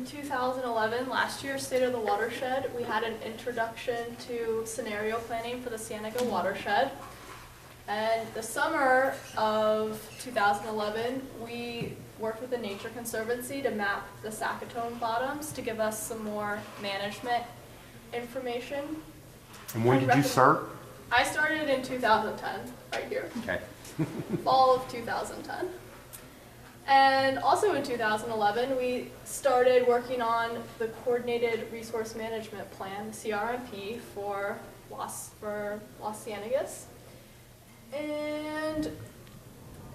In 2011, last year's State of the Watershed, we had an introduction to scenario planning for the Cienega Watershed. And the summer of 2011, we worked with the Nature Conservancy to map the Sackatone bottoms to give us some more management information. And when did you start? I started in 2010, right here. Okay. Fall of 2010. And also in 2011, we started working on the Coordinated Resource Management Plan, the CRMP, for Las Cienegas. And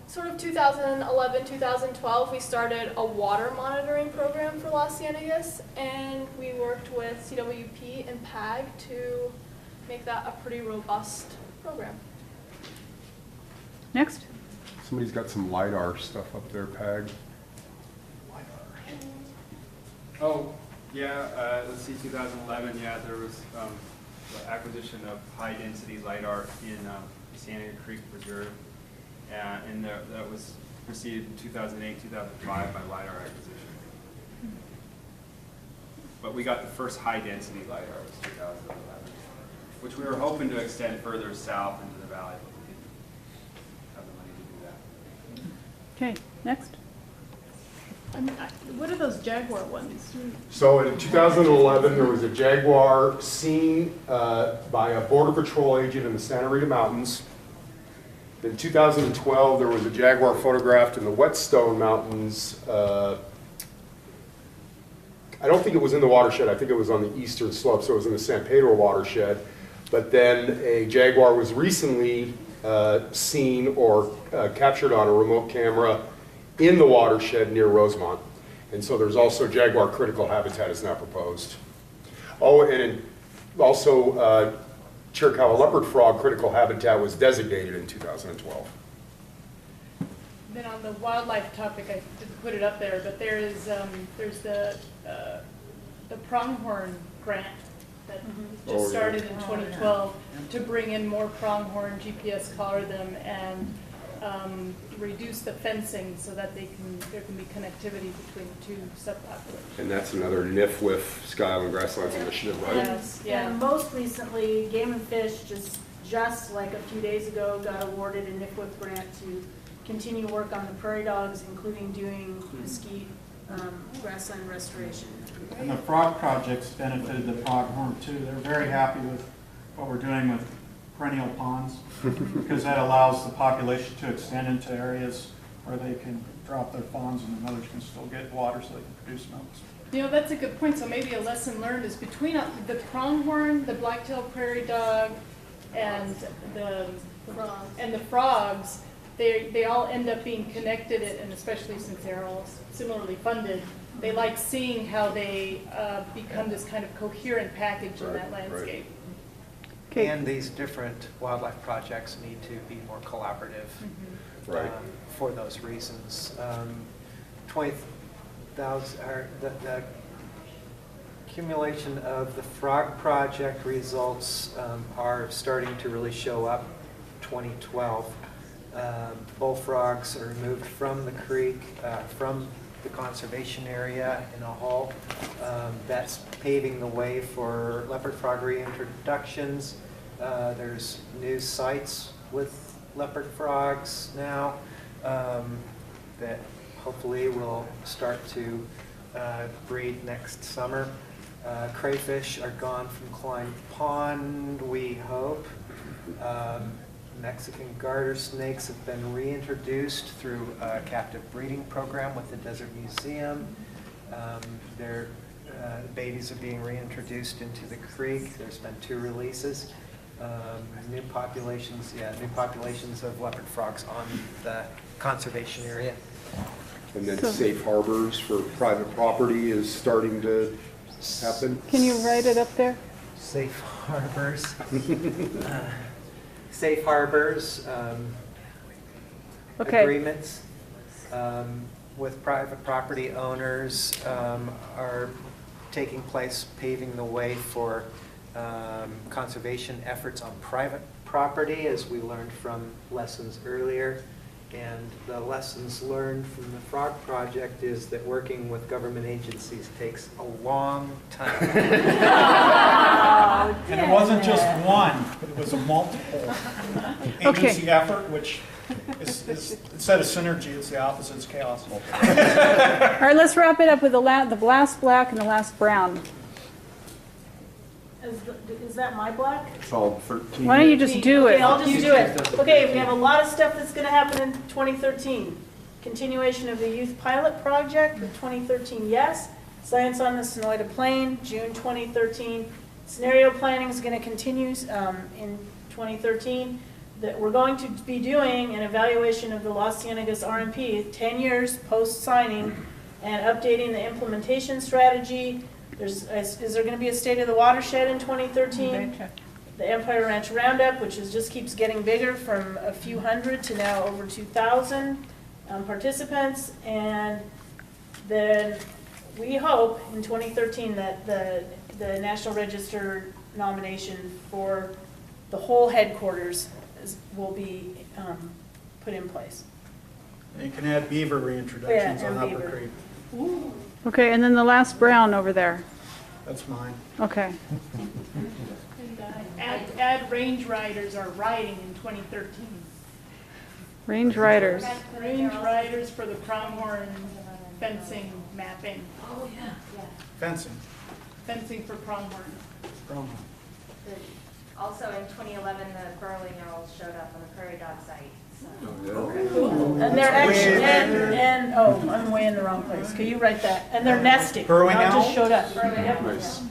sort of 2011, 2012, we started a water monitoring program for Las Cienegas, and we worked with CWP and PAG to make that a pretty robust program. Next. Somebody's got some LiDAR stuff up there, Pag. Oh, yeah, let's see, 2011, yeah, there was the acquisition of high-density LiDAR in Cienega Creek Reserve, and that was preceded in 2008, 2005 by LiDAR acquisition. But we got the first high-density LiDAR was 2011, which we were hoping to extend further south into the valley, but we didn't have the money to do that. Okay, next. What are those Jaguar ones? So in 2011, there was a Jaguar seen by a Border Patrol agent in the Santa Rita Mountains. In 2012, there was a Jaguar photographed in the Whetstone Mountains. I don't think it was in the watershed. I think it was on the eastern slope, so it was in the San Pedro watershed. But then a Jaguar was recently seen or captured on a remote camera in the watershed near Rosemont. And so there's also Jaguar critical habitat is now proposed. Oh, and also Chiricahua leopard frog critical habitat was designated in 2012. Then on the wildlife topic, I didn't put it up there, but there's the pronghorn grant that just started in 2012 to bring in more pronghorn, GPS collar them, and reduce the fencing so that there can be connectivity between the two subpopulations. And that's another NIF Sky Island Grasslands Initiative, right? Yes, yeah. And most recently, Game and Fish just like a few days ago got awarded a NIFWIP grant to continue work on the prairie dogs, including doing mesquite grassland restoration. And the frog projects benefited the pronghorn too. They're very happy with what we're doing with perennial ponds because that allows the population to extend into areas where they can drop their fawns and the mothers can still get water so they can produce milk. You know, that's a good point. So maybe a lesson learned is between the pronghorn, the black-tailed prairie dog, and the frogs, they all end up being connected, and especially since they're all similarly funded, they like seeing how they become this kind of coherent package in that landscape. Okay. And these different wildlife projects need to be more collaborative for those reasons. 20,000, the accumulation of the frog project results are starting to really show up. 2012, bullfrogs are removed from the creek, from the conservation area in a hole. That's paving the way for leopard frog reintroductions. There's new sites with leopard frogs now that hopefully will start to breed next summer. Crayfish are gone from Klein Pond, we hope. Mexican garter snakes have been reintroduced through a captive breeding program with the Desert Museum. Their babies are being reintroduced into the creek. There's been 2 releases. New populations of leopard frogs on the conservation area. And then safe harbors for private property is starting to happen. Can you write it up there? Safe harbors. Safe harbors agreements with private property owners are taking place, paving the way for conservation efforts on private property, as we learned from lessons earlier. And the lessons learned from the frog project is that working with government agencies takes a long time. And it wasn't just one, it was a multiple agency effort, which is instead of synergy, it's the opposite, it's chaos. All right, let's wrap it up with the last black and the last brown. Is that my black? It's all 13. Why don't you just do Okay, it? I'll just do it. Okay, we have a lot of stuff that's gonna happen in 2013. Continuation of the youth pilot project, with 2013, yes. Science on the Sonoyta Plain, June 2013. Scenario planning is gonna continue in 2013. That we're going to be doing an evaluation of the Los Cienegas RMP 10 years post-signing and updating the implementation strategy. Is there going to be a State of the Watershed in 2013? The Empire Ranch Roundup, which just keeps getting bigger from a few hundred to now over 2,000 participants. And then we hope in 2013 that the National Register nomination for the whole headquarters will be put in place. And you can add beaver reintroductions Yeah, on and Upper beaver. Creek. Okay, and then the last brown over there. That's mine. Okay. And add range riders are riding in 2013. Range riders. Range riders for the pronghorn fencing mapping, Fencing. fencing for pronghorn. Promo. Also in 2011, the burrowing owls showed up on the prairie dog site. So. And they're actually, I'm way in the wrong place. Can you write that? And they're nesting. Burrowing Not just owl? showed up. Nice.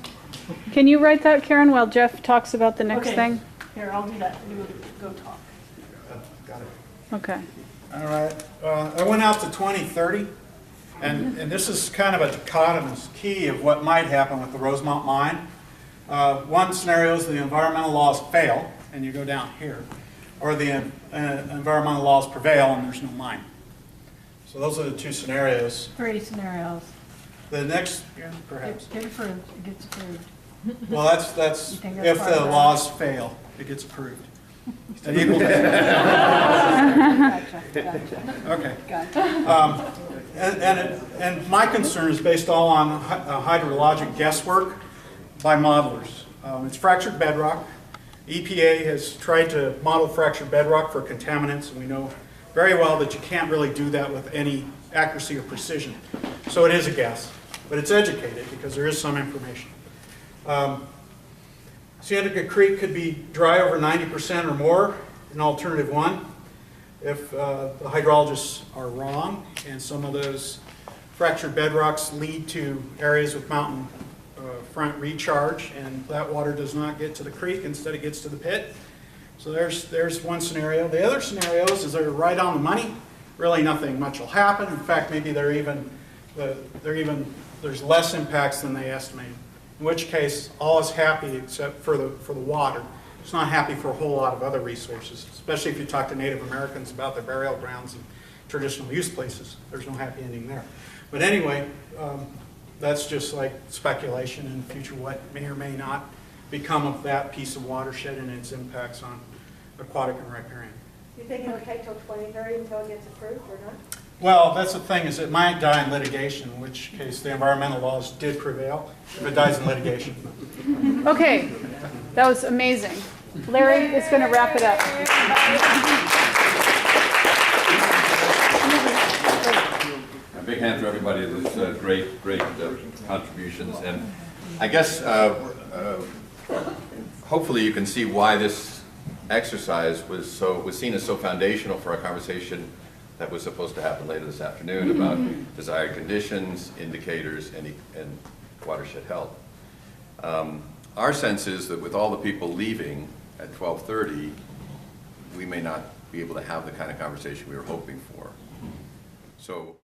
Can you write that, Karen, while Jeff talks about the next Okay. thing? Here, I'll do that. Go talk. Got it. Okay. All right. I went out to 2030, and this is kind of a dichotomous key of what might happen with the Rosemont mine. One scenario is the environmental laws fail, and you go down here, or the environmental laws prevail and there's no mine. So those are the two scenarios. 3 scenarios. The next, perhaps. Get approved, it gets approved. Well, that's You think that's if part the of that? laws fail, it gets approved. Gotcha, gotcha, Okay. gotcha. And my concern is based all on hydrologic guesswork by modelers. It's fractured bedrock. EPA has tried to model fractured bedrock for contaminants, and we know very well that you can't really do that with any accuracy or precision. So it is a guess, but it's educated because there is some information. Cienega Creek could be dry over 90% or more in alternative one if the hydrologists are wrong and some of those fractured bedrocks lead to areas with mountain front recharge and that water does not get to the creek, instead it gets to the pit. So there's one scenario. The other scenarios is they're right on the money. Really nothing much will happen. In fact, maybe there's less impacts than they estimate. In which case, all is happy except for the water. It's not happy for a whole lot of other resources, especially if you talk to Native Americans about their burial grounds and traditional use places. There's no happy ending there. But anyway, that's just like speculation in the future, what may or may not become of that piece of watershed and its impacts on aquatic and riparian. You think it'll take till 2030 until it gets approved or not? Well, that's the thing, is it might die in litigation, in which case the environmental laws did prevail if it dies in litigation. Okay. That was amazing. Larry is going to wrap it up. A big hand for everybody. Those great contributions. And I guess hopefully you can see why this exercise was seen as so foundational for our conversation that was supposed to happen later this afternoon about desired conditions, indicators, and watershed health. Our sense is that with all the people leaving at 12:30, we may not be able to have the kind of conversation we were hoping for. So.